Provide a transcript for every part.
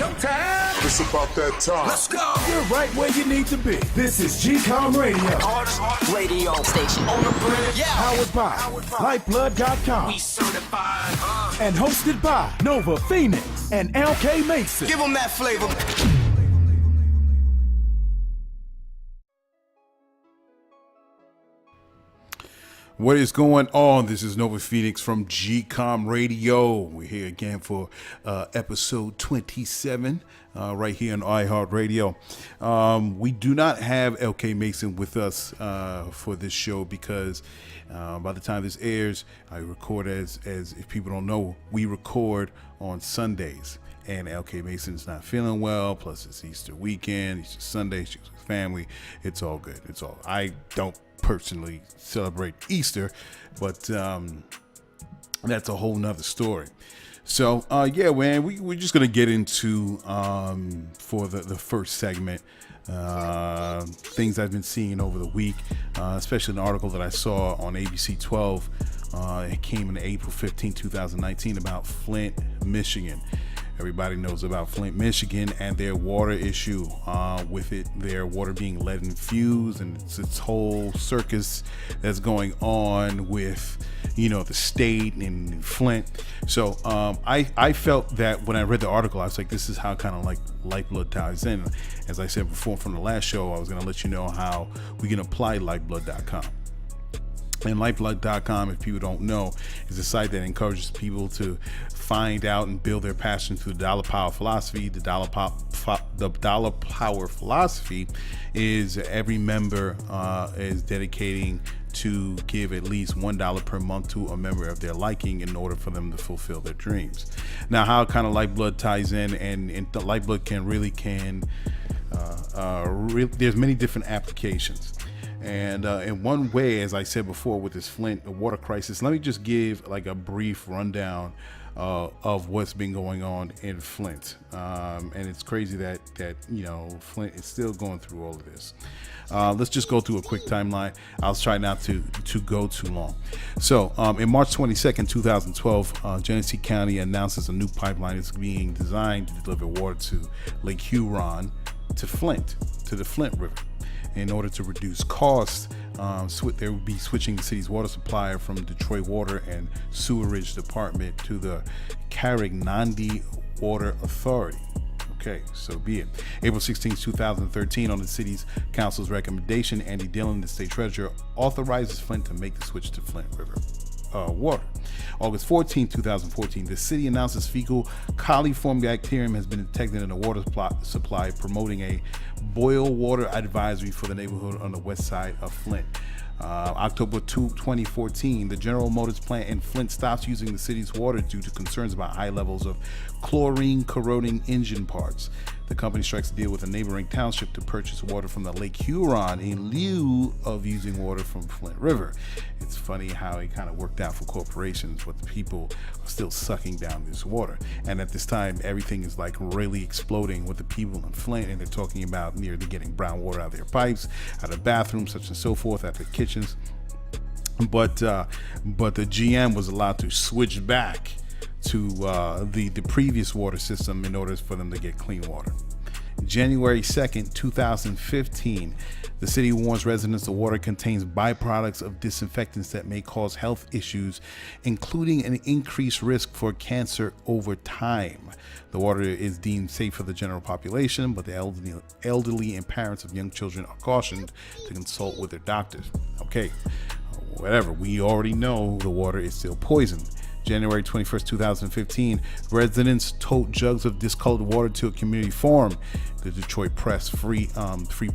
showtime. It's about that time. Let's go. You're right where you need to be. This is GCOM Radio. Hardest radio station on the planet. Yeah. Powered by Lyfeblood.com. We certified. And hosted by Nova Phoenix and LK Mason. Give them that flavor. What is going on? This is Nova Phoenix from GCOM Radio. We're here again for episode 27 right here on iHeartRadio. We do not have LK Mason with us for this show because by the time this airs, I record as if people don't know, we record on Sundays. And LK Mason's not feeling well, plus it's Easter weekend, Easter Sunday, she's with family. It's all good. It's all. I don't personally celebrate Easter, but that's a whole nother story. So yeah, man, we're just gonna get into for the first segment things I've been seeing over the week, especially an article that I saw on ABC 12. It came in April 15, 2019 about Flint, Michigan. Everybody knows about Flint, Michigan, and their water issue with their water being lead infused, and it's this whole circus that's going on with, the state and Flint. So I felt that when I read the article, I was like, this is how kind of like Lyfeblood ties in. As I said before from the last show, I was going to let you know how we can apply Lyfeblood.com. And Lyfeblood.com, if people don't know, is a site that encourages people to find out and build their passion through the dollar power philosophy. The dollar power philosophy is every member is dedicating to give at least $1 per month to a member of their liking in order for them to fulfill their dreams. Now, how kind of Lyfeblood ties in, and the Lyfeblood there's many different applications. And in one way, as I said before, with this Flint water crisis, let me just give like a brief rundown of what's been going on in Flint. And it's crazy that Flint is still going through all of this. Let's just go through a quick timeline. I'll try not to go too long. So in March 22nd, 2012, Genesee County announces a new pipeline is being designed to deliver water to Lake Huron to Flint, to the Flint River. In order to reduce costs, they will be switching the city's water supplier from Detroit Water and Sewerage Department to the Caragnandi Water Authority. Okay, so be it. April 16, 2013, on the city's council's recommendation, Andy Dillon, the state treasurer, authorizes Flint to make the switch to Flint River water. August 14, 2014, the city announces fecal coliform bacterium has been detected in a water supply, promoting a boil water advisory for the neighborhood on the west side of Flint. October 2, 2014, the General Motors plant in Flint stops using the city's water due to concerns about high levels of chlorine corroding engine parts. The company strikes a deal with a neighboring township to purchase water from the Lake Huron in lieu of using water from Flint River. It's funny how it kind of worked out for corporations, but the people are still sucking down this water. And at this time, everything is like really exploding with the people in Flint, and they're talking about nearly getting brown water out of their pipes, out of bathrooms, such and so forth, out of their kitchens. But the GM was allowed to switch back to the previous water system in order for them to get clean water. January 2nd, 2015, the city warns residents the water contains byproducts of disinfectants that may cause health issues, including an increased risk for cancer over time. The water is deemed safe for the general population, but the elderly and parents of young children are cautioned to consult with their doctors. Okay, whatever, we already know the water is still poisoned. January 21st, 2015, residents tote jugs of discolored water to a community farm. The Detroit Press, Free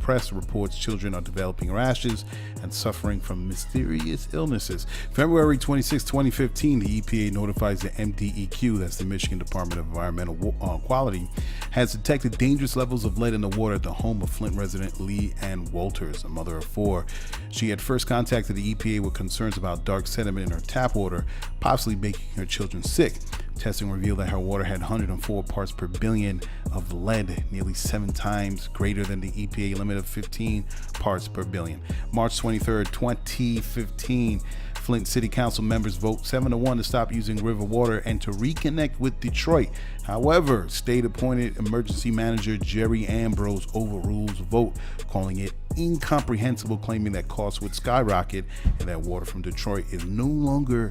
Press, reports children are developing rashes and suffering from mysterious illnesses. February 26, 2015, the EPA notifies the MDEQ, that's the Michigan Department of Environmental Quality, has detected dangerous levels of lead in the water at the home of Flint resident Lee Ann Walters, a mother of four. She had first contacted the EPA with concerns about dark sediment in her tap water, possibly making her children sick. Testing revealed that her water had 104 parts per billion of lead, nearly 7 times greater than the EPA limit of 15 parts per billion. March 23rd, 2015, Flint City Council members vote 7-1 to stop using river water and to reconnect with Detroit. However, state-appointed emergency manager Jerry Ambrose overrules vote, calling it incomprehensible, claiming that costs would skyrocket and that water from Detroit is no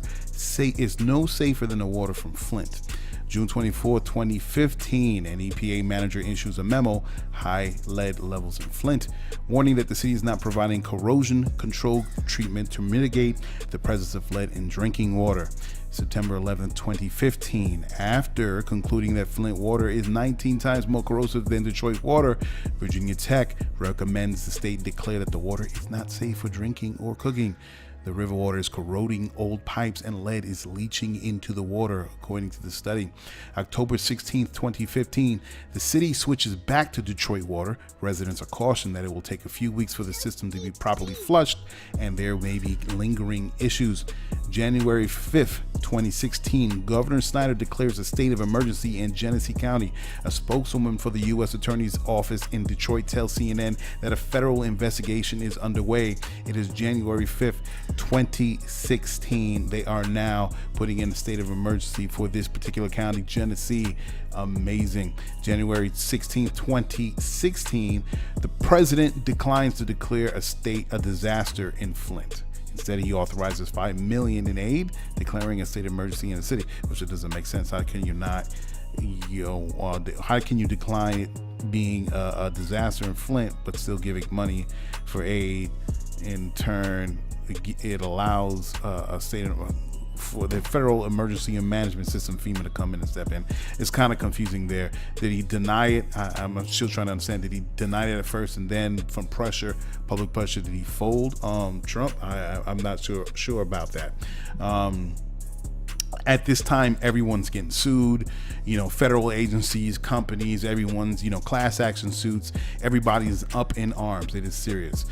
safer than the water from Flint. June 24, 2015, an EPA manager issues a memo, high lead levels in Flint, warning that the city is not providing corrosion control treatment to mitigate the presence of lead in drinking water. September 11, 2015, after concluding that Flint water is 19 times more corrosive than Detroit water, Virginia Tech recommends the state declare that the water is not safe for drinking or cooking. The river water is corroding old pipes and lead is leaching into the water, according to the study. October 16, 2015, the city switches back to Detroit water. Residents are cautioned that it will take a few weeks for the system to be properly flushed and there may be lingering issues. January 5th, 2016, Governor Snyder declares a state of emergency in Genesee County. A spokeswoman for the U.S. Attorney's Office in Detroit tells CNN that a federal investigation is underway. It is January 5th, 2016. They are now putting in a state of emergency for this particular county, Genesee. Amazing. January 16, 2016, the president declines to declare a disaster in Flint. Instead, he authorizes $5 million in aid, declaring a state of emergency in the city, which it doesn't make sense. How can you not, how can you decline it being a disaster in Flint, but still giving money for aid? In turn, it allows a state for the Federal Emergency and Management System, FEMA, to come in and step in. It's kind of confusing there. Did he deny it? I'm still trying to understand. Did he deny it at first and then from public pressure, did he fold Trump? I'm not sure about that. At this time, everyone's getting sued, federal agencies, companies, everyone's, class action suits. Everybody's up in arms. It is serious.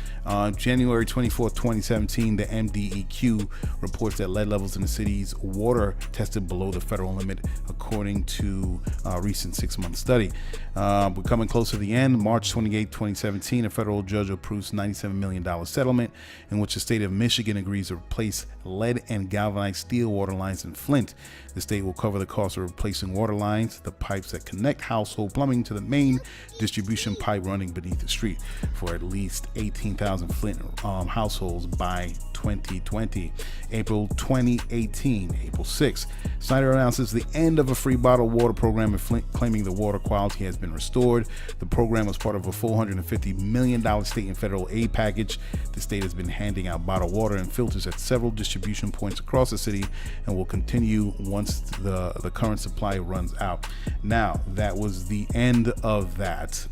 January 24th, 2017, the MDEQ reports that lead levels in the city's water tested below the federal limit, according to a recent 6-month study. We're coming close to the end. March 28, 2017, a federal judge approves $97 million settlement in which the state of Michigan agrees to replace lead and galvanized steel water lines in Flint. The state will cover the cost of replacing water lines, the pipes that connect household plumbing to the main distribution pipe running beneath the street, for at least 18,000 Flint households by 2020. April 2018, April 6th, Snyder announces the end of a free bottled water program in Flint, claiming the water quality has been restored. The program was part of a $450 million state and federal aid package. The state has been handing out bottled water and filters at several distribution points across the city and will continue once the current supply runs out. Now, that was the end of that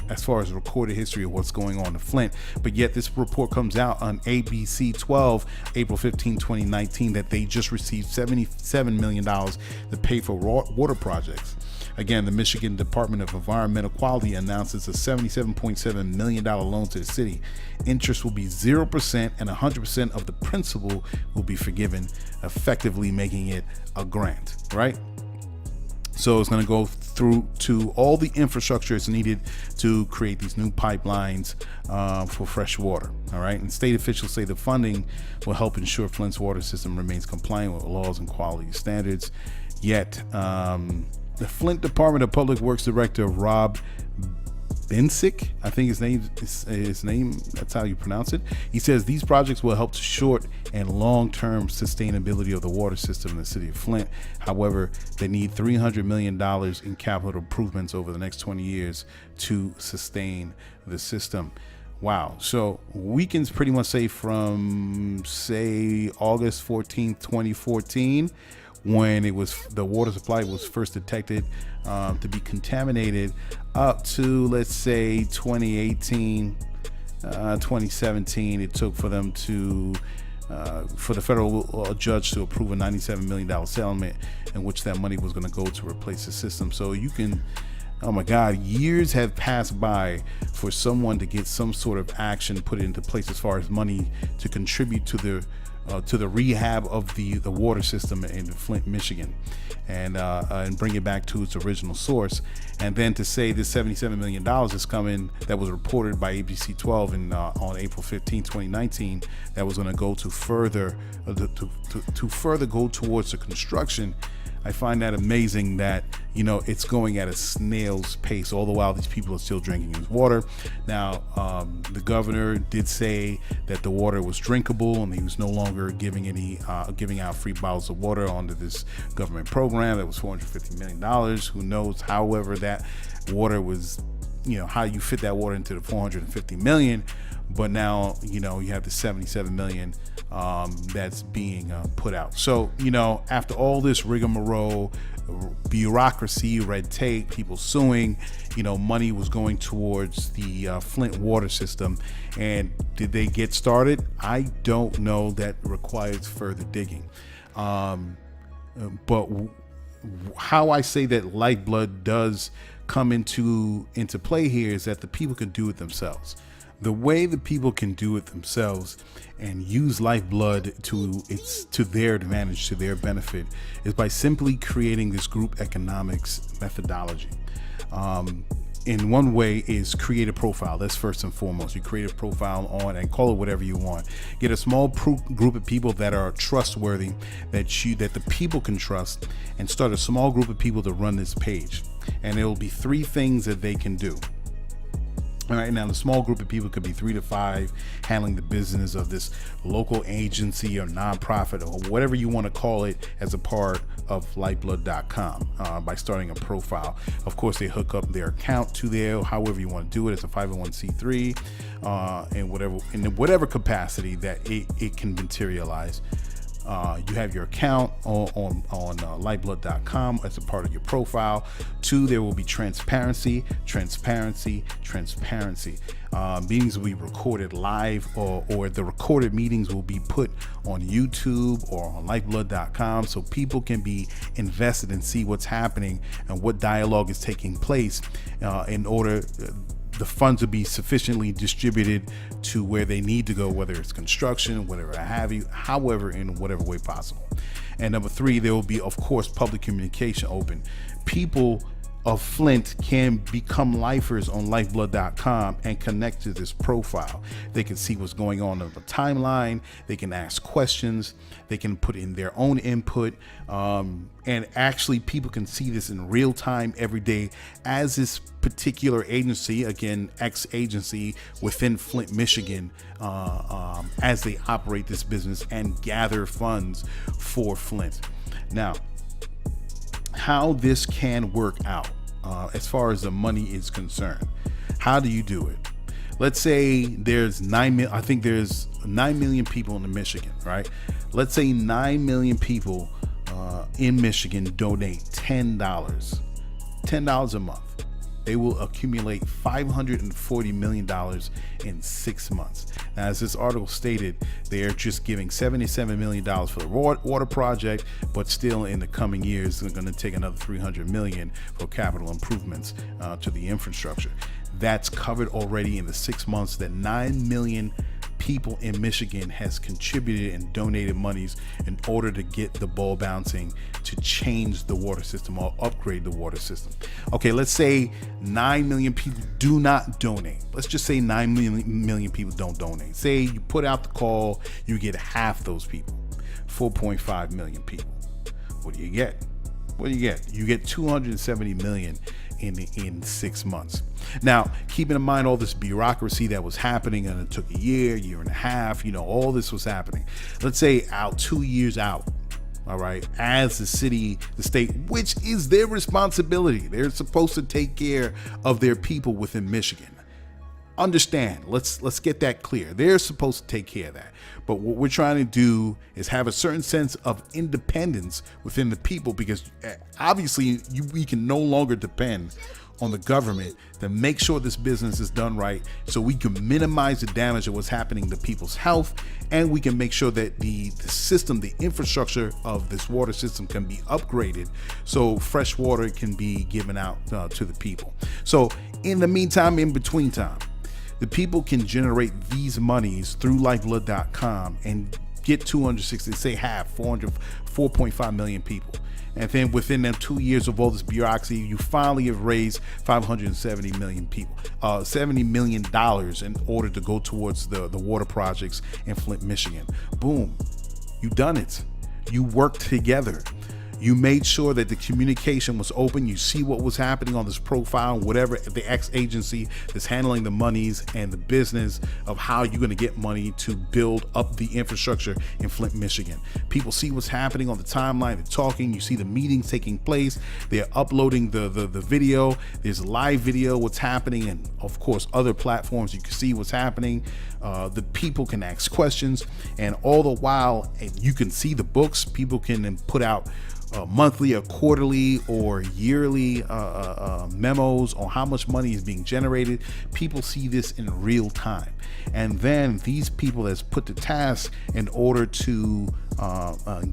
as far as recorded history of what's going on in Flint. But yet this report comes out on ABC 12, April 15, 2019, that they just received $77 million to pay for water projects. Again, the Michigan Department of Environmental Quality announces a $77.7 million loan to the city. Interest will be 0% and 100% of the principal will be forgiven, effectively making it a grant, right? So it's going to go through to all the infrastructure that's needed to create these new pipelines for fresh water. All right. And state officials say the funding will help ensure Flint's water system remains compliant with laws and quality standards. Yet, the Flint Department of Public Works Director Rob Bensick, I think his name, that's how you pronounce it. He says these projects will help to short and long-term sustainability of the water system in the city of Flint. However, they need $300 million in capital improvements over the next 20 years to sustain the system. Wow. So we can pretty much say from, say, August 14th, 2014, when the water supply was first detected to be contaminated, up to, let's say, 2018, 2017, it took for them to for the federal judge to approve a $97 million settlement in which that money was going to go to replace the system. So you can, oh my God, years have passed by for someone to get some sort of action put into place as far as money to contribute to the to the rehab of the water system in Flint, Michigan, and bring it back to its original source. And then to say this $77 million is coming, that was reported by ABC 12 on April 15, 2019, that was going to go to further go towards the construction. I find that amazing that, it's going at a snail's pace, all the while these people are still drinking his water. Now, the governor did say that the water was drinkable and he was no longer giving out free bottles of water under this government program. That was $450 million. Who knows, however, that water was, how you fit that water into the $450 million. But now, you have the $77 million that's being put out. So, after all this rigmarole, bureaucracy, red tape, people suing, money was going towards the Flint water system. And did they get started? I don't know. That requires further digging. But how I say that Lyfeblood does come into play here is that the people can do it themselves. The way the people can do it themselves and use Lyfeblood to their advantage, to their benefit, is by simply creating this group economics methodology. In one way is create a profile. That's first and foremost. You create a profile on, and call it whatever you want. Get a small group of people that are trustworthy, that the people can trust, and start a small group of people to run this page. And there will be 3 things that they can do. All right, now the small group of people could be 3 to 5 handling the business of this local agency or nonprofit or whatever you want to call it as a part of Lyfeblood.com by starting a profile. Of course, they hook up their account to there, however you want to do it. It's a 501c3 in whatever capacity that it can materialize. You have your account on Lyfeblood.com as a part of your profile. 2, there will be transparency. Meetings will be recorded live, or the recorded meetings will be put on YouTube or on Lyfeblood.com, so people can be invested and see what's happening and what dialogue is taking place in order the funds will be sufficiently distributed to where they need to go, whether it's construction, whatever have you, however, in whatever way possible. And number 3, there will be, of course, public communication open. People of Flint can become lifers on Lyfeblood.com and connect to this profile. They can see what's going on the timeline. They can ask questions. They can put in their own input. And actually people can see this in real time every day as this particular agency, again, ex-agency within Flint, Michigan, as they operate this business and gather funds for Flint. Now, how this can work out as far as the money is concerned. How do you do it? Let's say there's 9 million people in Michigan, right? Let's say 9 million people in Michigan donate $10 a month. They will accumulate $540 million in 6 months. Now, as this article stated, they're just giving $77 million for the water project, but still in the coming years, they're going to take another $300 million for capital improvements to the infrastructure. That's covered already in the 6 months that 9 million people in Michigan has contributed and donated monies in order to get the ball bouncing to change the water system or upgrade the water system. Okay, let's say 9 million people do not donate. Let's just say 9 million people don't donate. Say you put out the call, you get half those people, 4.5 million people. What do you get? You get 270 million in 6 months. Now, keeping in mind all this bureaucracy that was happening, and it took a year and a half, all this was happening. Let's say 2 years out, all right, as the state, which is their responsibility. They're supposed to take care of their people within Michigan. Understand, let's get that clear. They're supposed to take care of that. But what we're trying to do is have a certain sense of independence within the people, because obviously we can no longer depend on the government to make sure this business is done right, so we can minimize the damage of what's happening to people's health, and we can make sure that the system, the infrastructure of this water system can be upgraded so fresh water can be given out to the people. So in the meantime, in between time, the people can generate these monies through Lyfeblood.com and get 260, say half, 4.5 million people. And then within them 2 years of all this bureaucracy, you finally have raised 570 million people, $70 million in order to go towards the water projects in Flint, Michigan. Boom, you done it. You worked together. You made sure that the communication was open. You see what was happening on this profile, whatever the X agency that's handling the monies and the business of how you're going to get money to build up the infrastructure in Flint, Michigan. People see what's happening on the timeline. They're talking. You see the meetings taking place. They're uploading the video. There's live video, what's happening. And of course, other platforms, you can see what's happening. The people can ask questions. And all the while, you can see the books. People can then put out monthly or quarterly or yearly memos on how much money is being generated. People see this in real time, and then these people that's put to task in order to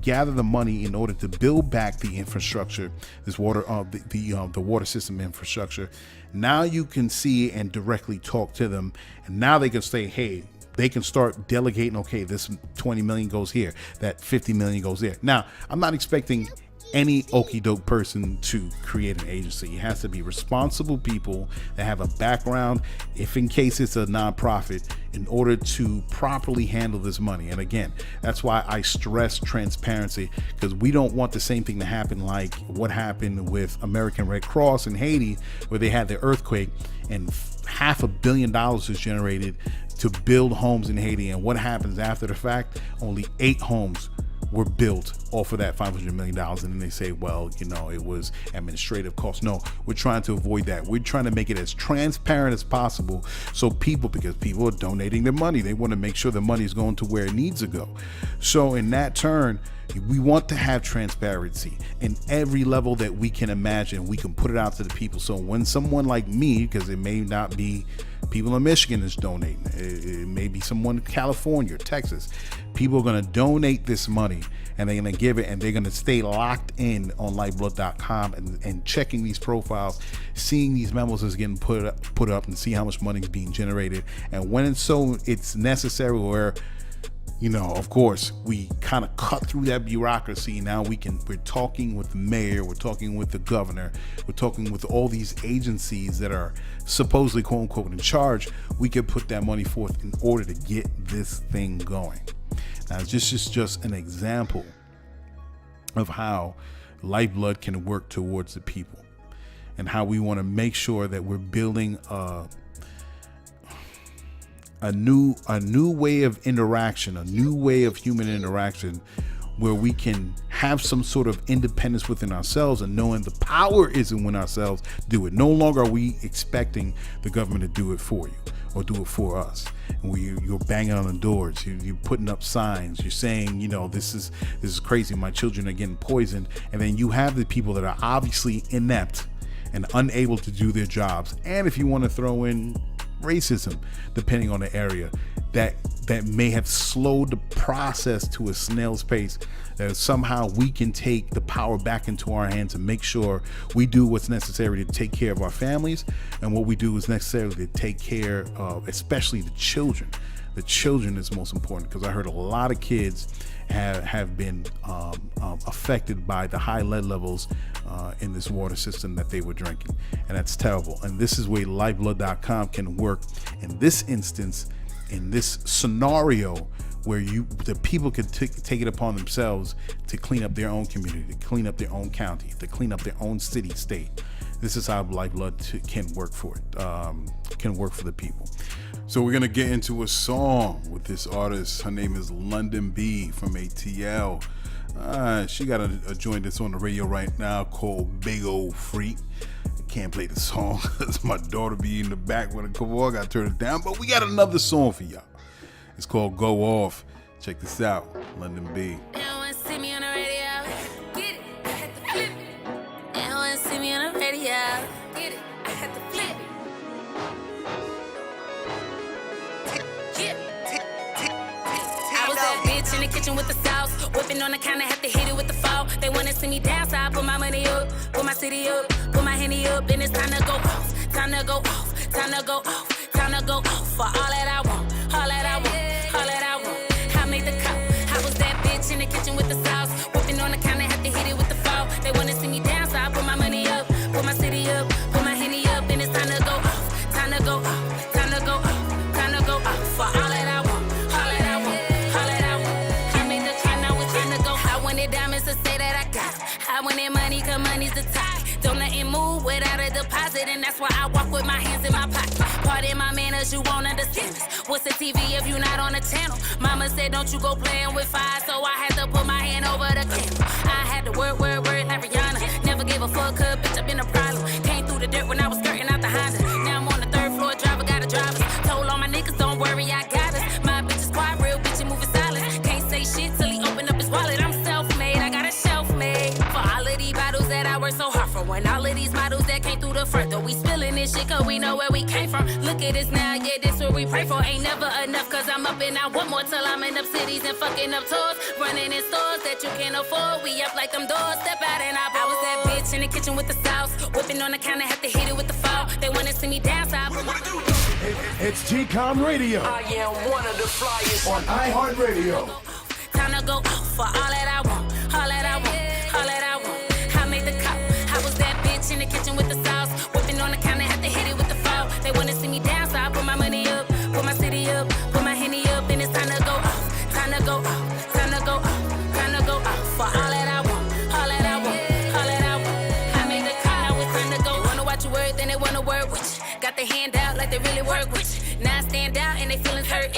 gather the money in order to build back the infrastructure, this water, the water system infrastructure. Now you can see and directly talk to them, and now they can say, hey, they can start delegating, okay, this 20 million goes here, that 50 million goes there. Now, I'm not expecting any okie doke person to create an agency. It has to be responsible people that have a background, if in case it's a nonprofit, in order to properly handle this money. And again, that's why I stress transparency, because we don't want the same thing to happen like what happened with American Red Cross in Haiti, where they had the earthquake and $500 million was generated to build homes in Haiti. And what happens after the fact? Only 8 homes were built off of that $500 million. And then they say, well, you know, it was administrative costs. No, we're trying to avoid that. We're trying to make it as transparent as possible. So because people are donating their money, they want to make sure the money is going to where it needs to go. So in that turn, we want to have transparency in every level that we can imagine. We can put it out to the people. So when someone like me, because it may not be people in Michigan is donating, it may be someone in California or Texas, people are going to donate this money and they're going to give it, and they're going to stay locked in on Lyfeblood.com and checking these profiles, seeing these memos is getting put up and see how much money is being generated. And when it's necessary, where, you know, of course, we kind of cut through that bureaucracy. Now we're talking with the mayor, we're talking with the governor, we're talking with all these agencies that are supposedly quote unquote in charge. We can put that money forth in order to get this thing going. Now, this is just an example of how Lyfeblood can work towards the people, and how we want to make sure that we're building a new way of interaction, a new way of human interaction, where we can have some sort of independence within ourselves and knowing the power isn't when ourselves do it. No longer are we expecting the government to do it for you or do it for us. And you're banging on the doors, you're putting up signs, you're saying, you know, this is crazy, my children are getting poisoned. And then you have the people that are obviously inept and unable to do their jobs. And if you want to throw in racism, depending on the area, that may have slowed the process to a snail's pace, that somehow we can take the power back into our hands and make sure we do what's necessary to take care of our families, and what we do is necessary to take care of especially the children. The children is most important, because I heard a lot of kids have been affected by the high lead levels in this water system that they were drinking, and that's terrible. And this is where Lyfeblood.com can work in this instance, in this scenario, where the people can take it upon themselves to clean up their own community, to clean up their own county, to clean up their own city, state. This is how Lyfeblood can work for it, can work for the people. So we're gonna get into a song with this artist. Her name is Londynn B from ATL. She got a joint that's on the radio right now called Big Old Freak. I can't play the song because my daughter be in the back when it come on. I gotta turn it down, but we got another song for y'all. It's called Go Off. Check this out, Londynn B. They don't wanna see me on the radio. Get it, I had to flip it. They don't wanna see me on the radio. Get it, I had to flip it. I was that bitch in the kitchen with the sauce, whipping on the counter, had to hit it with the fall. They wanna see me down, so I put my money up, put my city up, put my Henny up, and it's time to go off, time to go off, time to go off, time to go off for all that I want, all that I want, all that I want. I made the call, I was solid, and that's why I walk with my hands in my pocket. Pardon my manners, you won't understand this. What's the TV if you not on the channel? Mama said, don't you go playing with fire, so I had to put my hand over the candle. I had to word like Rion. Never gave a fuck, cause bitch, I been a problem. Came through the dirt when I was skirting out the Honda. Now I'm on the 3rd floor, driver got a driver. Told all my niggas, don't worry, I got us. My bitch is quiet, real bitch, and moving silent. Can't say shit till he open up his wallet. I'm self-made, I got a shelf made. For all of these bottles that I work so hard for. When all of these models that came through the front door, we spilling this shit cause we know where we came from. Look at us now, yeah, this what we pray for. Ain't never enough cause I'm up and I want more till I'm in up cities and fucking up tours. Running in stores that you can't afford. We up like them doors, step out and I was that bitch in the kitchen with the sauce. Whipping on the counter, had to hit it with the fall. They wanna see me dance, I put my... It's GCOM Radio I am one of the flyers on iHeartRadio. Time to go off for all that I want, all that I want, all that I want. I made the cop. I was that bitch in the kitchen with the sauce. Whipping on the counter, had to hit it with the fall. They wanna see me dance, so I put my money up, put my city up, put my Henny up, and it's time to go off, time to go off, time to go off, time to go off for all that I want, all that I want, all that I want. I made the cop. Now it's time to go. Wanna watch your word, then they wanna work with you. Got their hand out like they really work with you. Now I stand out and they feelings hurt.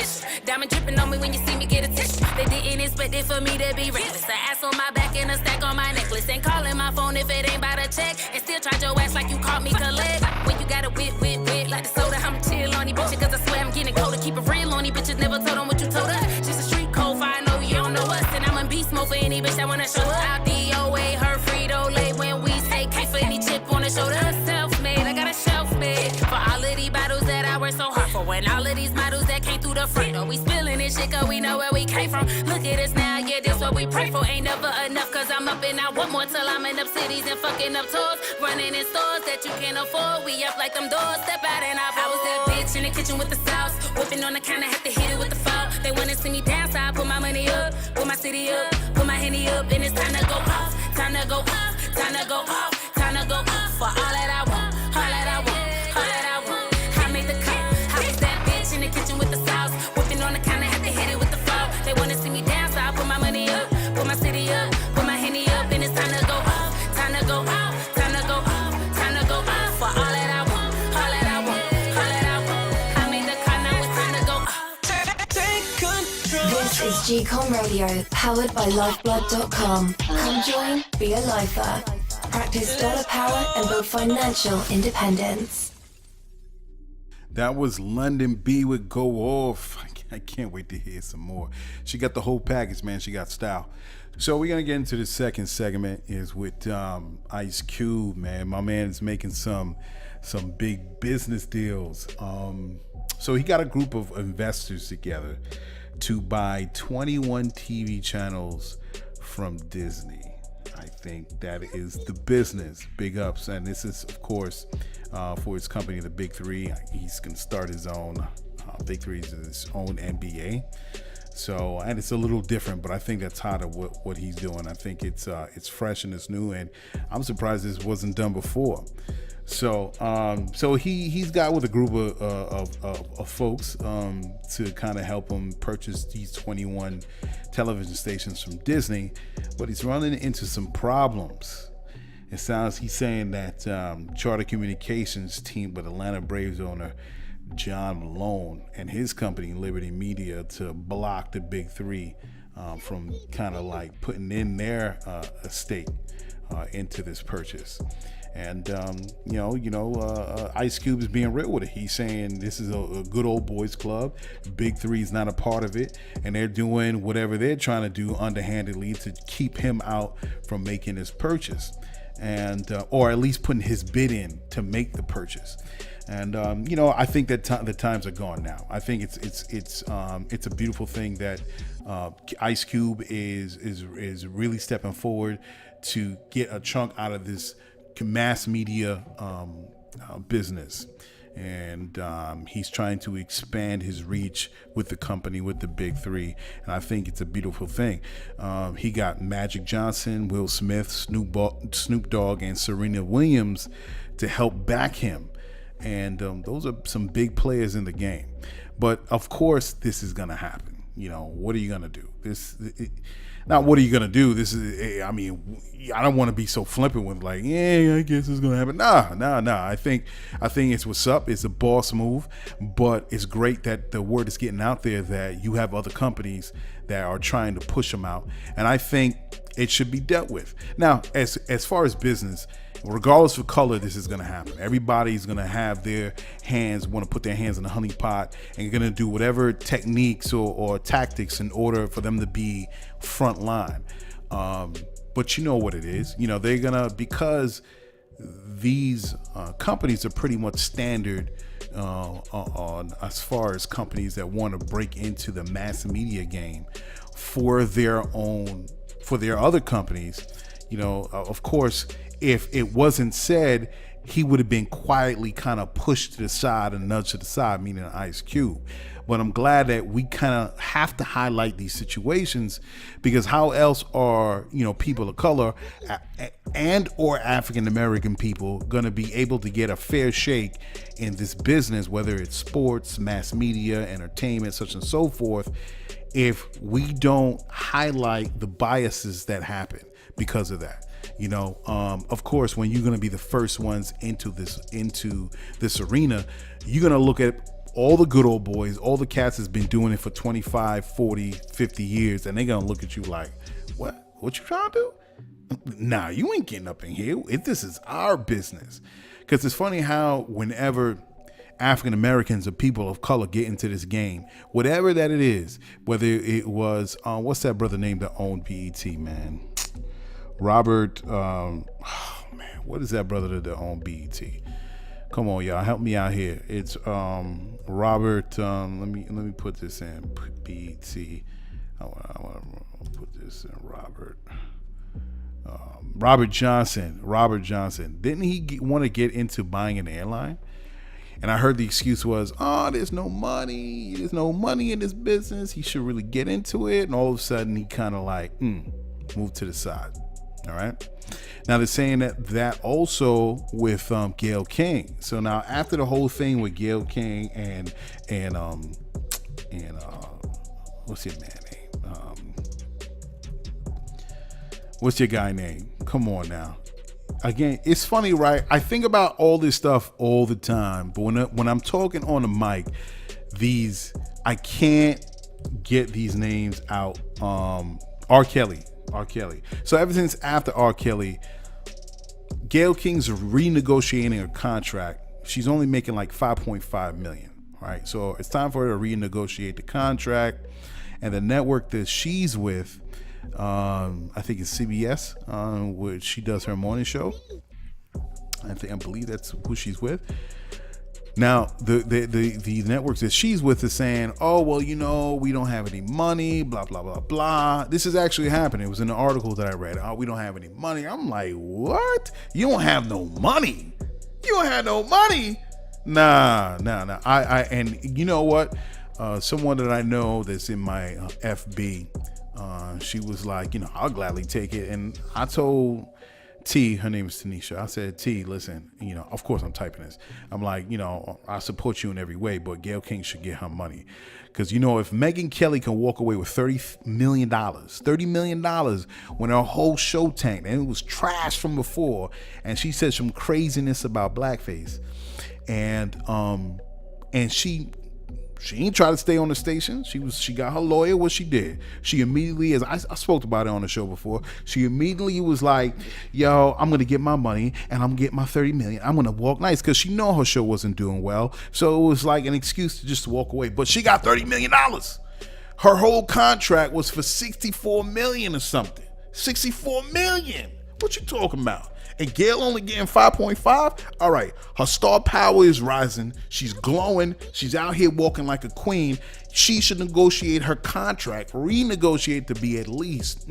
Diamond dripping on me when you see me get a tissue. They didn't expect it for me to be reckless. An ass on my back and a stack on my necklace. Ain't calling my phone if it ain't by the check. And still tried your ass like you caught me collect. When you got a whip like the soda, I'ma chill on these bitches. Cause I swear I'm getting colder. Keep it real on these bitches. Never told them what you told us. She's a street cold fire, I know you don't know us. And I'm a beast mode for any bitch that wanna show up. Out DOA, her Frito-Lay. When we say can't for any chip on the shoulder. Self-made, I got a shelf made. For all of these bottles that I work so hard for. When all of these models that came through the front door, we spilling this shit cause we know where we came from. Look at us now, yeah, this what we pray for. Ain't never enough cause I'm up and I want more till I'm in up cities and fucking up tours. Running in stores that you can't afford. We up like them doors, step out and I was that bitch in the kitchen with the sauce. Whipping on the counter, had to hit it with the fall. They wanna see me dance, so I put my money up, put my city up, put my Henny up, and it's time to go off, time to go off, time to go off, time to go off for all that I want, all that I want, all that I want. I made the cut. I was that bitch in the kitchen with the sauce. Whipping on the counter, had to hit it with the fall. They wanna see me dance, so I put my money up, put my city up, put my Henny up, and it's time to go off, time to go off, time to go off, time to go off for all that I want, all that I want, all that I want. I made the cut, now it's time to go off. This is GCOM Radio, powered by Lyfeblood.com. Come join, be a Lyfer. Practice dollar power and build financial independence. That was Londynn B with Go Off. I can't wait to hear some more. She got the whole package, man. She got style. So we're going to get into the second segment is with Ice Cube, man. My man is making some big business deals. So he got a group of investors together to buy 21 TV channels from Disney. I think that is the business. Big ups. And this is, of course, for his company, the Big3. He's going to start his own. Big3 is his own NBA. So, and it's a little different, but I think that's hot of what he's doing. I think it's fresh and it's new, and I'm surprised this wasn't done before. So, he's got with a group of folks to kind of help him purchase these 21 television stations from Disney, but he's running into some problems. He's saying that Charter Communications teamed with Atlanta Braves owner John Malone and his company Liberty Media to block the Big3 from kind of like putting in their estate into this purchase. And Ice Cube is being real with it. He's saying this is a good old boys club. Big3 is not a part of it, and they're doing whatever they're trying to do underhandedly to keep him out from making this purchase, and or at least putting his bid in to make the purchase. And I think that the times are gone now. I think it's a beautiful thing that Ice Cube is really stepping forward to get a chunk out of this mass media business, and he's trying to expand his reach with the company, with the Big3, and I think it's a beautiful thing. He got Magic Johnson, Will Smith, Snoop Dogg, and Serena Williams to help back him, and those are some big players in the game. But of course, this is gonna happen. what are you going to do? Not what are you going to do? This is, I mean, I don't want to be so flippant with like, yeah, I guess it's going to happen. Nah. I think it's what's up. It's a boss move, but it's great that the word is getting out there that you have other companies that are trying to push them out. And I think it should be dealt with. Now, as far as business, regardless of color, this is going to happen. Everybody's going to have their hands, want to put their hands in the honey pot, and you're going to do whatever techniques or tactics in order for them to be front line. But you know what it is. They're going to, because these companies are pretty much standard on as far as companies that want to break into the mass media game for their other companies. Of course, if it wasn't said, he would have been quietly kind of pushed to the side and nudged to the side, meaning Ice Cube. But I'm glad that we kind of have to highlight these situations, because how else are, people of color and or African American people going to be able to get a fair shake in this business, whether it's sports, mass media, entertainment, such and so forth, if we don't highlight the biases that happen because of that. Of course, when you're going to be the first ones into this arena, you're going to look at all the good old boys, all the cats that's been doing it for 25, 40, 50 years, and they're going to look at you like, what you trying to do? Nah, you ain't getting up in here. This is our business. Because it's funny how whenever African Americans or people of color get into this game, whatever that it is, whether it was, what's that brother name that owned BET, man? Robert, what is that brother that owned BET? Come on, y'all, help me out here. It's Robert. Let me put this in BET. I want to put this in Robert Johnson. Robert Johnson. Didn't he want to get into buying an airline? And I heard the excuse was, there's no money. There's no money in this business. He should really get into it. And all of a sudden, he kind of like moved to the side. All right. Now they're saying that also with Gayle King. So now after the whole thing with Gayle King and what's your man name? What's your guy name? Come on now. Again, it's funny, right? I think about all this stuff all the time, but when I'm talking on the mic, I can't get these names out. R. Kelly. So ever since after R. Kelly, Gayle King's renegotiating her contract. She's only making like $5.5 million. Right, so it's time for her to renegotiate the contract, and the network that she's with, I think it's CBS, where she does her morning show. I believe that's who she's with. Now, the networks that she's with is saying, oh, well, we don't have any money, blah, blah, blah, blah. This is actually happening. It was in an article that I read. Oh, we don't have any money. I'm like, what? You don't have no money? You don't have no money? Nah. And you know what? Someone that I know that's in my FB, she was like, I'll gladly take it. And I told T, her name is Tanisha. I said, T, listen, of course I'm typing this. I'm like, I support you in every way, but Gayle King should get her money. Because, if Megyn Kelly can walk away with $30 million when her whole show tanked and it was trash from before, and she said some craziness about blackface, and she ain't try to stay on the station. She got her lawyer. What she did, she immediately, as I spoke about it on the show before, she immediately was like, yo, I'm going to get my money and I'm going to get my $30 million. I'm going to walk nice, because she know her show wasn't doing well. So it was like an excuse to just walk away. But she got $30 million. Her whole contract was for $64 million or something. $64 million. What you talking about? And Gayle only getting 5.5. All right, her star power is rising. She's glowing. She's out here walking like a queen. She should negotiate her contract, renegotiate to be at least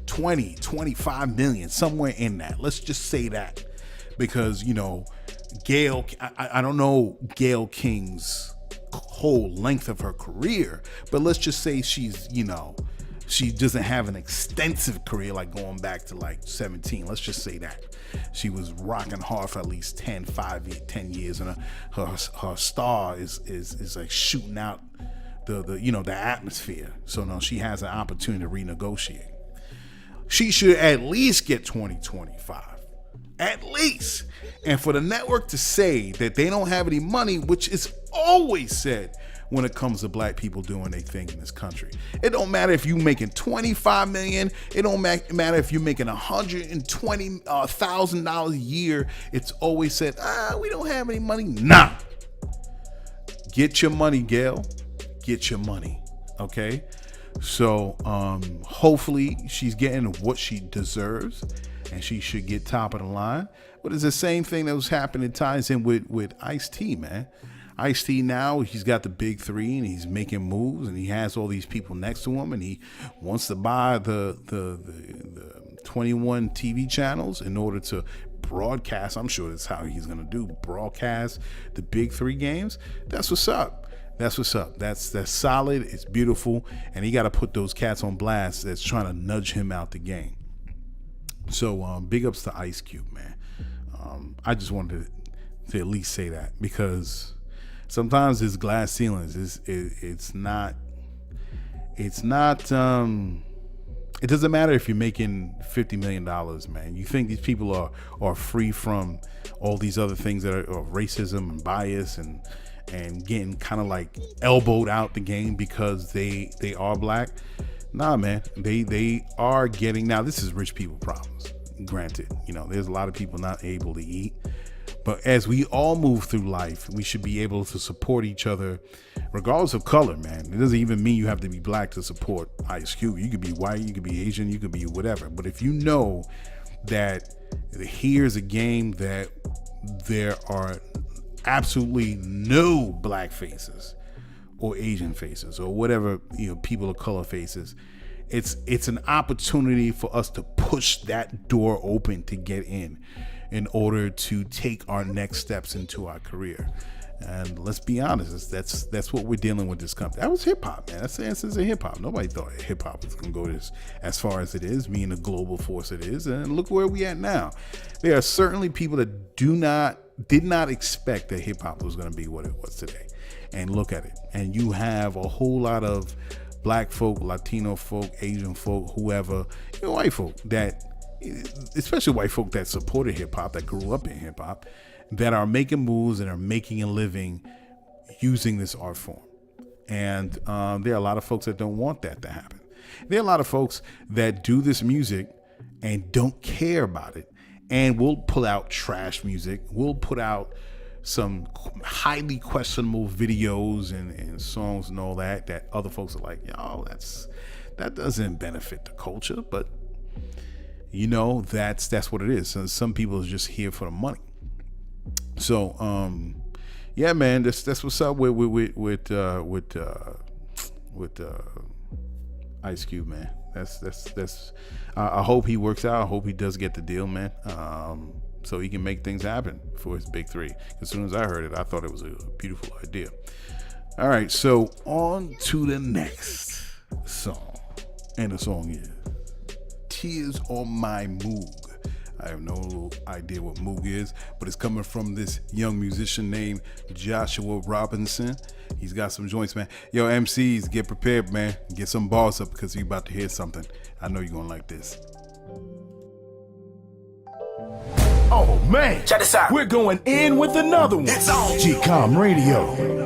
20, 25 million, somewhere in that. Let's just say that, because Gayle, I don't know Gayle King's whole length of her career, but let's just say she's she doesn't have an extensive career, like going back to like 17. Let's just say that she was rocking hard for at least 10 years, and her star is like shooting out the atmosphere. So now she has an opportunity to renegotiate. She should at least get 2025. At least. And for the network to say that they don't have any money, which is always said when it comes to black people doing their thing in this country. It don't matter if you're making $25 million. It don't matter if you're making $120,000 a year. It's always said, we don't have any money. Nah. Get your money, Gail. Get your money. Okay? So hopefully she's getting what she deserves, and she should get top of the line. But it's the same thing that was happening, ties in with Ice-T, man. Ice-T now, he's got the Big 3 and he's making moves, and he has all these people next to him, and he wants to buy the 21 TV channels in order to broadcast. I'm sure that's how he's going to do, broadcast the Big 3 games. That's what's up. That's what's up. That's solid. It's beautiful. And he got to put those cats on blast that's trying to nudge him out the game. So big ups to Ice Cube, man. I just wanted to at least say that, because sometimes this glass ceilings it's not it doesn't matter if you're making $50 million, man. You think these people are free from all these other things that are racism and bias and getting kind of like elbowed out the game because they are black? Nah, man. They are getting, now this is rich people problems. Granted, there's a lot of people not able to eat. But as we all move through life, we should be able to support each other regardless of color, man. It doesn't even mean you have to be black to support Ice Cube. You could be white, you could be Asian, you could be whatever. But if you know that here's a game that there are absolutely no black faces or Asian faces or whatever, people of color faces, it's an opportunity for us to push that door open to get in order to take our next steps into our career. And let's be honest, that's what we're dealing with this company. That was hip hop, man. That's the essence of hip hop. Nobody thought hip hop was gonna go as far as it is, being a global force it is. And look where we at now. There are certainly people that did not expect that hip hop was gonna be what it was today. And look at it. And you have a whole lot of black folk, Latino folk, Asian folk, whoever, white folk that, especially white folk that supported hip hop, that grew up in hip hop, that are making moves and are making a living using this art form. And there are a lot of folks that don't want that to happen. There are a lot of folks that do this music and don't care about it, and will pull out trash music, will put out some highly questionable videos and songs and all that other folks are like, that doesn't benefit the culture. But that's what it is. So some people are just here for the money. So yeah, man, that's what's up with Ice Cube, man. That's I hope he works out. I hope he does get the deal, man. So he can make things happen for his Big 3. As soon as I heard it, I thought it was a beautiful idea. All right, so on to the next song. And the song is Tears on My Moog. I have no idea what Moog is, but it's coming from this young musician named Joshua Robinson. He's got some joints, man. Yo, MCs, get prepared, man. Get some balls up, because you're about to hear something. I know you're going to like this. Oh man, Check this out. We're going in with another one. It's on. GCOM Radio.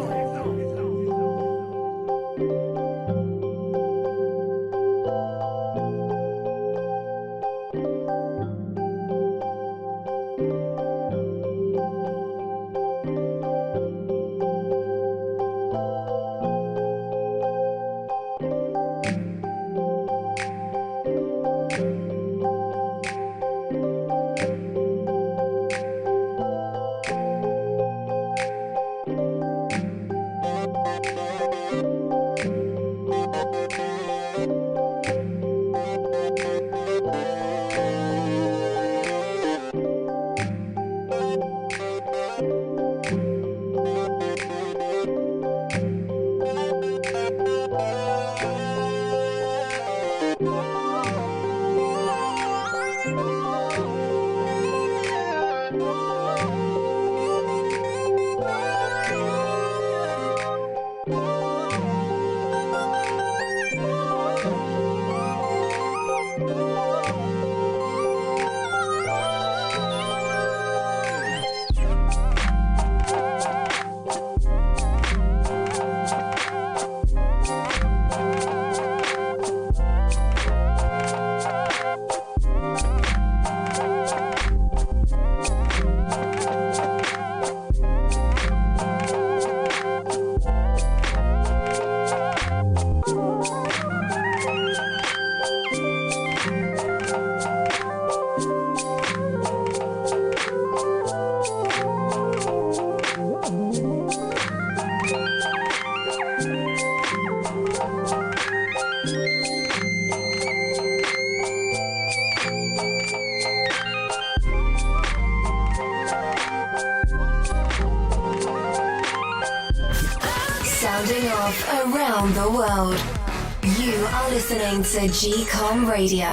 Sounding off around the world. You are listening to GCOM Radio.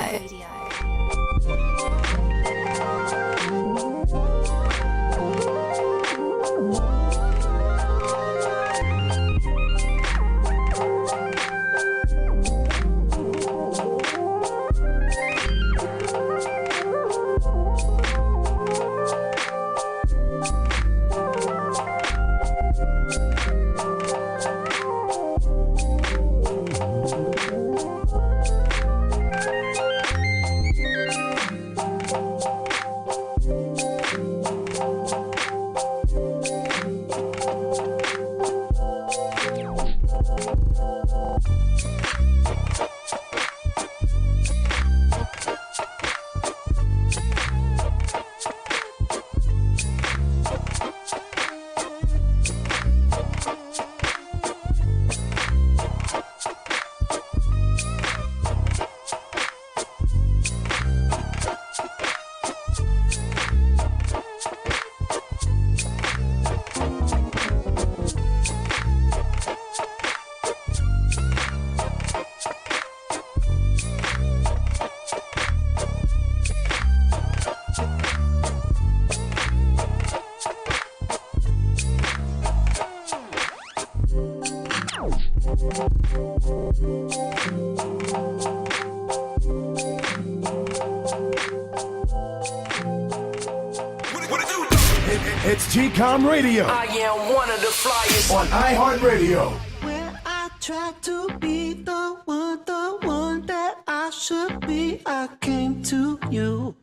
It's GCOM Radio I am one of the flyest. on iHeartRadio. Where I try to be the one that I should be, I came to you.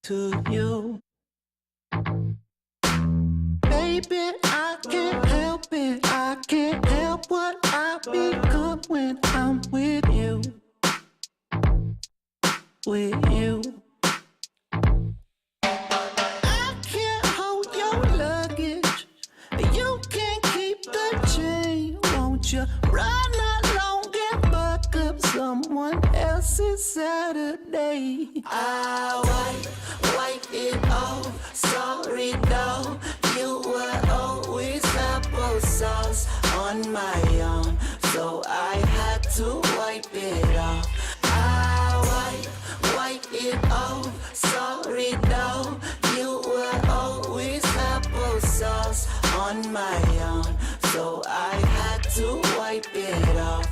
To you. Baby, I can't help it. I can't help what I become when I'm with you. With you. I can't hold your luggage. You can't keep the chain. Won't you run along and buck up someone else's Saturday? I wipe it off. Sorry, though. You were always applesauce on my own, so I had to wipe it off. I wipe it off. Sorry, though. You were always applesauce on my own, so I had to wipe it off.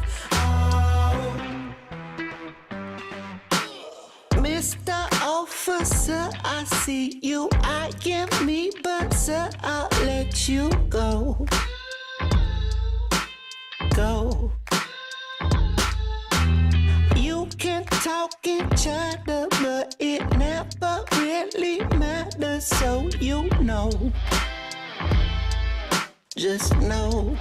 Mr. Officer, I see you eyeing me, but sir, I'll let you go. Go. You can talk and chatter, but it never really matters, so you know. Just know.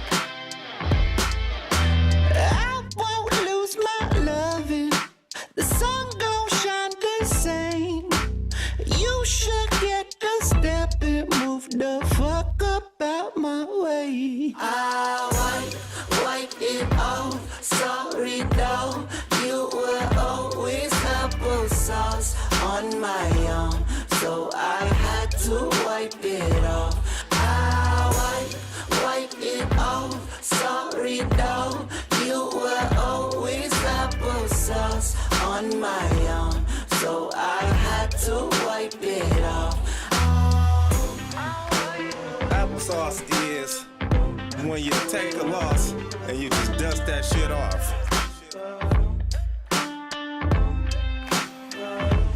I won't lose my loving. The sun gon' shine the same. You should get a step and move the fuck up out my way. I wipe it off. Sorry, though. You were always applesauce on my own, so I had to wipe it off. I wipe it off. Sorry, though. You were always applesauce on my own, so I had to wipe it off. Applesauce is when you take a loss and you just dust that shit off.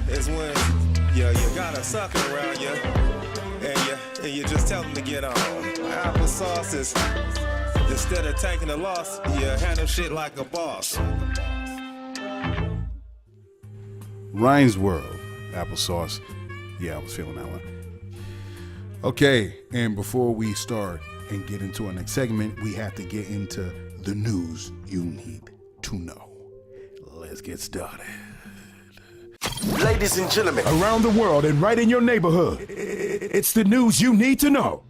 It's when you got a sucker around you and you just tell them to get on. Applesauce is instead of taking a loss, you handle shit like a boss. Ryan's World, Applesauce. Yeah, I was feeling that one. Okay, and before we start and get into our next segment, we have to get into the news you need to know. Let's get started. Ladies and gentlemen, Around the world and right in your neighborhood. It's the news you need to know.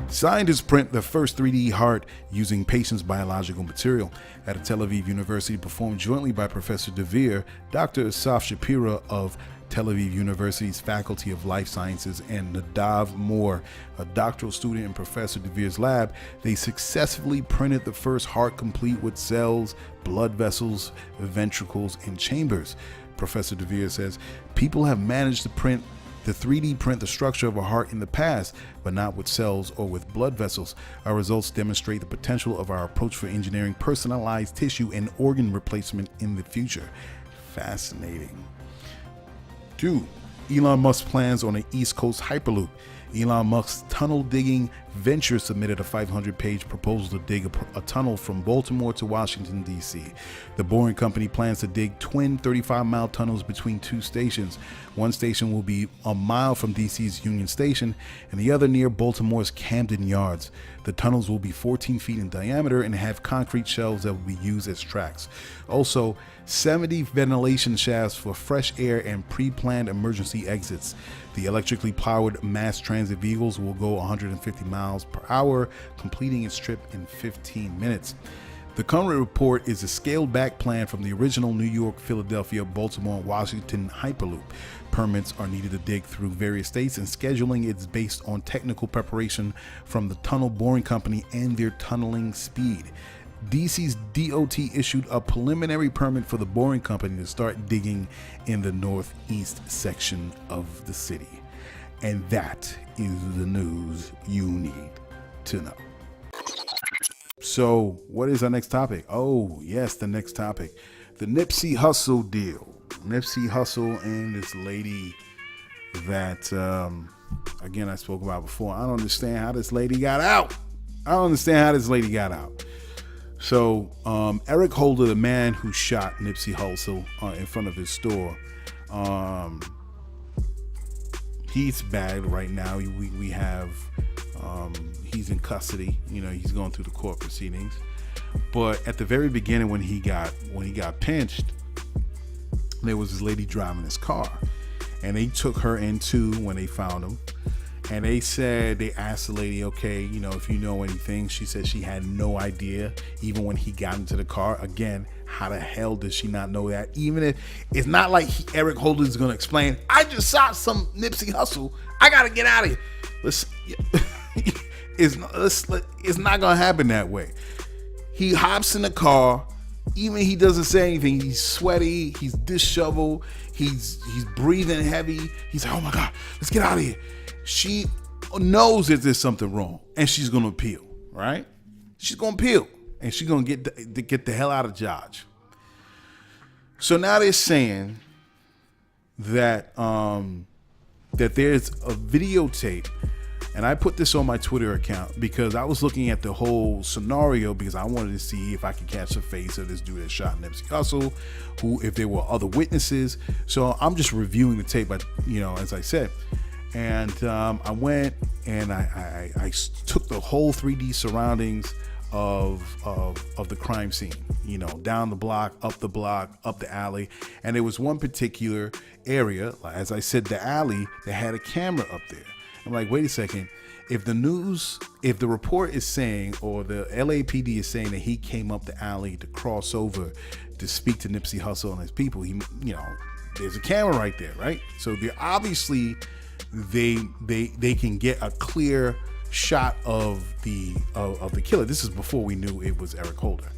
Scientists print the first 3D heart using patients' biological material at a Tel Aviv university performed jointly by Professor DeVere, Dr. Asaf Shapira of Tel Aviv University's Faculty of Life Sciences, and Nadav Moore, a doctoral student in Professor DeVere's lab, they successfully printed the first heart complete with cells, blood vessels, ventricles, and chambers. Professor DeVere says, people have managed to 3D print the structure of a heart in the past, but not with cells or with blood vessels. Our results demonstrate the potential of our approach for engineering personalized tissue and organ replacement in the future. Fascinating. 2. Elon Musk's plans on an East Coast Hyperloop. Elon Musk's tunnel digging venture submitted a 500-page proposal to dig a tunnel from Baltimore to Washington, D.C. The Boring Company plans to dig twin 35-mile tunnels between 2 stations. One station will be a mile from D.C.'s Union Station and the other near Baltimore's Camden Yards. The tunnels will be 14 feet in diameter and have concrete shelves that will be used as tracks. Also, 70 ventilation shafts for fresh air and pre-planned emergency exits. The electrically powered mass transit vehicles will go 150 miles per hour, completing its trip in 15 minutes. The current report is a scaled-back plan from the original New York, Philadelphia, Baltimore, Washington Hyperloop. Permits are needed to dig through various states, and scheduling is based on technical preparation from the Tunnel Boring Company and their tunneling speed. DC's DOT issued a preliminary permit for the Boring Company to start digging in the northeast section of the city. And that is the news you need to know. So, what is our next topic? Oh, yes, the next topic. The Nipsey Hussle deal. Nipsey Hussle and this lady that, again, I spoke about before. I don't understand how this lady got out. So, Eric Holder, the man who shot Nipsey Hussle in front of his store, he's bagged right now. We have, he's in custody. You know, he's going through the court proceedings. But at the very beginning, when he got pinched, there was this lady driving his car, and they took her in too when they found him. And they asked the lady, okay, you know, if you know anything. She said she had no idea, even when he got into the car. Again, how the hell does she not know that? Even if it's not like Eric Holder is going to explain, I just shot some Nipsey Hussle, I got to get out of here. It's not going to happen that way. He hops in the car, even he doesn't say anything. He's sweaty, he's disheveled, he's breathing heavy. He's like, oh my God, let's get out of here. She knows that there's something wrong, and she's going to appeal, right? She's going to appeal, and she's going to get the hell out of Dodge. So now they're saying that that there's a videotape, and I put this on my Twitter account because I was looking at the whole scenario because I wanted to see if I could catch the face of this dude that shot Nipsey Hussle, if there were other witnesses. So I'm just reviewing the tape, but as I said. And I went and I took the whole 3D surroundings of the crime scene, down the block, up the alley. And there was one particular area, as I said, the alley, that had a camera up there. I'm like, wait a second. If the report is saying, or the LAPD is saying that he came up the alley to cross over to speak to Nipsey Hussle and his people, there's a camera right there, right? So they're obviously... They can get a clear shot of the killer. This is before we knew it was Eric Holder,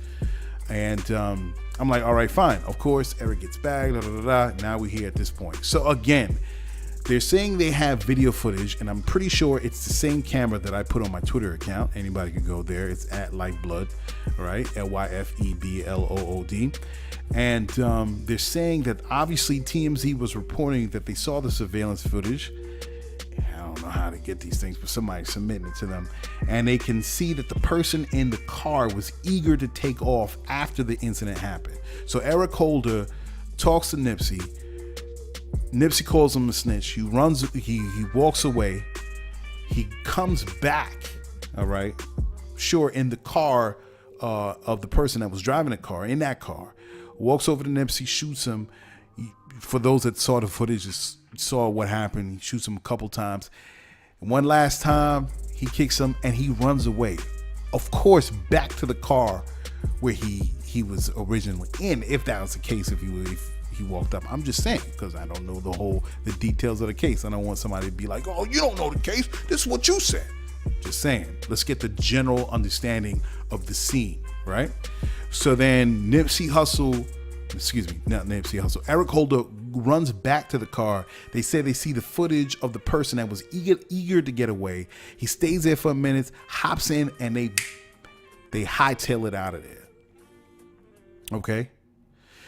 and I'm like, all right, fine. Of course, Eric gets bagged. Now we're here at this point. So again, they're saying they have video footage, and I'm pretty sure it's the same camera that I put on my Twitter account. Anybody can go there. It's at Lyfeblood, right? Lyfeblood. And they're saying that obviously TMZ was reporting that they saw the surveillance footage. I don't know how to get these things, but somebody's submitting it to them. And they can see that the person in the car was eager to take off after the incident happened. So Eric Holder talks to Nipsey. Nipsey calls him a snitch. He walks away. He comes back, all right? Sure, in the car of the person that was driving the car, in that car. Walks over to Nipsey, shoots him. For those that saw the footage, saw what happened, he shoots him a couple times. One last time, he kicks him and he runs away. Of course, back to the car where he was originally in, if that was the case, if he walked up. I'm just saying, because I don't know the details of the case. I don't want somebody to be like, oh, you don't know the case. This is what you said. Just saying. Let's get the general understanding of the scene, right? So then Eric Holder runs back to the car. They say they see the footage of the person that was eager to get away. He stays there for a minute, hops in, and they hightail it out of there. Okay?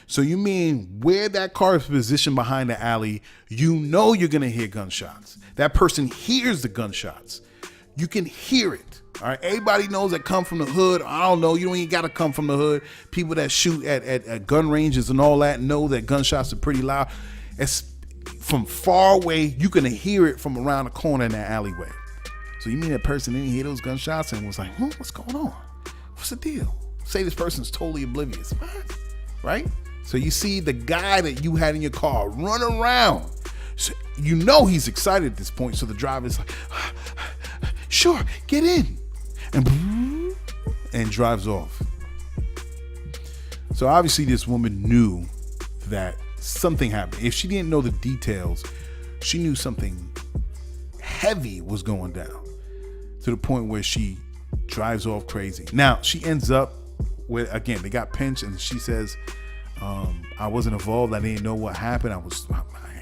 So you mean where that car is positioned behind the alley, you know you're going to hear gunshots. That person hears the gunshots. You can hear it. All right. Everybody knows that come from the hood. I don't know. You don't even got to come from the hood. People that shoot at gun ranges and all that know that gunshots are pretty loud. It's from far away. You can hear it from around the corner in that alleyway. So you mean that person didn't hear those gunshots and was like, what's going on? What's the deal? Say this person's totally oblivious. What? Right? So you see the guy that you had in your car run around. So you know he's excited at this point. So the driver's like, sure, get in. And drives off. So obviously this woman knew that something happened. If she didn't know the details, she knew something heavy was going down to the point where she drives off crazy. Now she ends up with, again, they got pinched, and she says, I wasn't involved. I didn't know what happened. I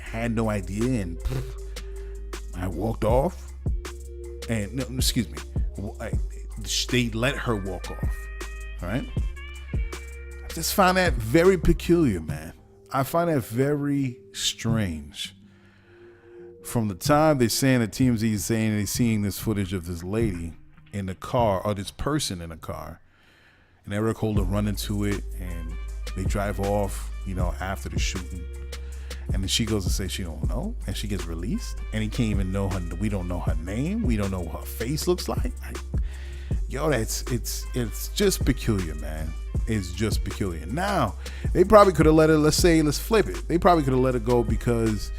had no idea, and I walked off. And no, excuse me, they let her walk off. All right. I just find that very peculiar, man. I find that very strange. From the time they're saying, the TMZ is saying they're seeing this footage of this lady in the car, or this person in the car, and Eric Holder run into it, and they drive off, after the shooting. And then she goes to say she don't know, and she gets released, and he can't even know her. We don't know her name. We don't know what her face looks like. It's just peculiar, man. It's just peculiar. Now, they probably could have let her. Let's flip it. They probably could have let her go because,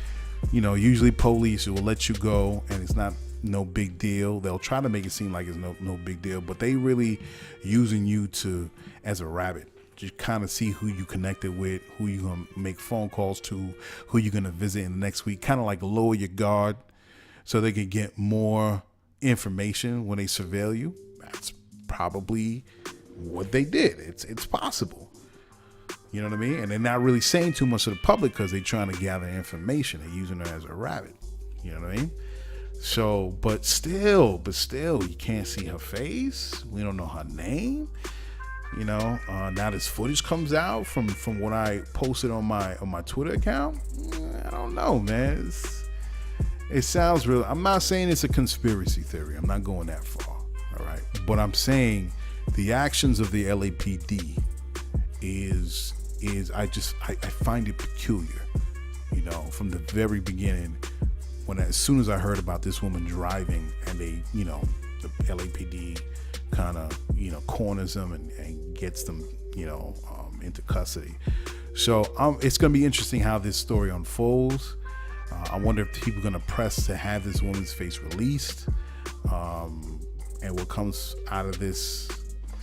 usually police will let you go, and it's not no big deal. They'll try to make it seem like it's no big deal, but they really using you as a rabbit. You kind of see who you connected with, who you gonna make phone calls to, who you're gonna visit in the next week. Kind of like lower your guard so they can get more information when they surveil you. That's probably what they did. It's possible. You know what I mean? And they're not really saying too much to the public because they're trying to gather information. They're using her as a rabbit. You know what I mean? So, but still, you can't see her face. We don't know her name. Now this footage comes out from what I posted on my Twitter account. I don't know, man. It sounds real. I'm not saying it's a conspiracy theory. I'm not going that far. All right. But I'm saying the actions of the LAPD is I find it peculiar. From the very beginning, as soon as I heard about this woman driving, and they, the LAPD kind of corners them and gets them into custody. So it's gonna be interesting how this story unfolds. I wonder if people are gonna press to have this woman's face released, and what comes out of this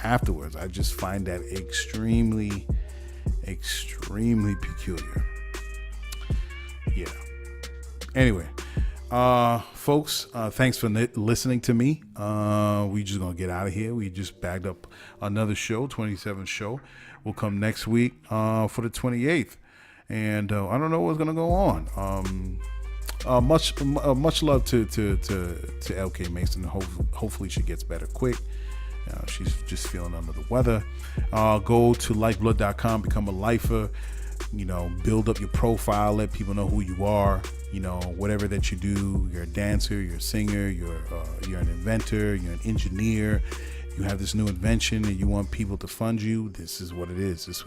afterwards. I just find that extremely peculiar. Yeah. Anyway, folks, thanks for listening to me. We just gonna get out of here. We just bagged up another show, 27th show. We'll come next week for the 28th, and I don't know what's gonna go on. Much love to LK Mason. Hopefully she gets better quick. She's just feeling under the weather. Go to Lyfeblood.com, become a Lyfer. Build up your profile, let people know who you are. Whatever that you do, you're a dancer, you're a singer, you're an inventor, you're an engineer, you have this new invention and you want people to fund you. This is what it is. This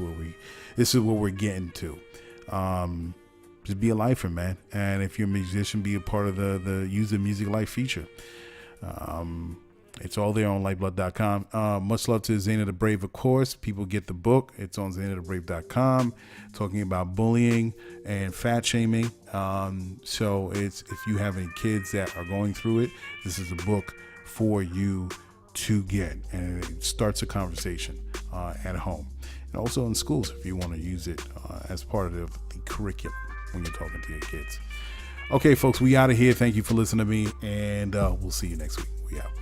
is what we're getting to. Just be a lifer, man. And if you're a musician, be a part of the Use the Music Life feature. It's all there on Lyfeblood.com. Much love to Zaina the Brave, of course. People get the book. It's on ZainaTheBrave.com, talking about bullying and fat shaming. So if you have any kids that are going through it, this is a book for you to get, and it starts a conversation at home. and also in schools if you want to use it as part of the curriculum when you're talking to your kids. Okay, folks, we out of here. Thank you for listening to me, and we'll see you next week. We out.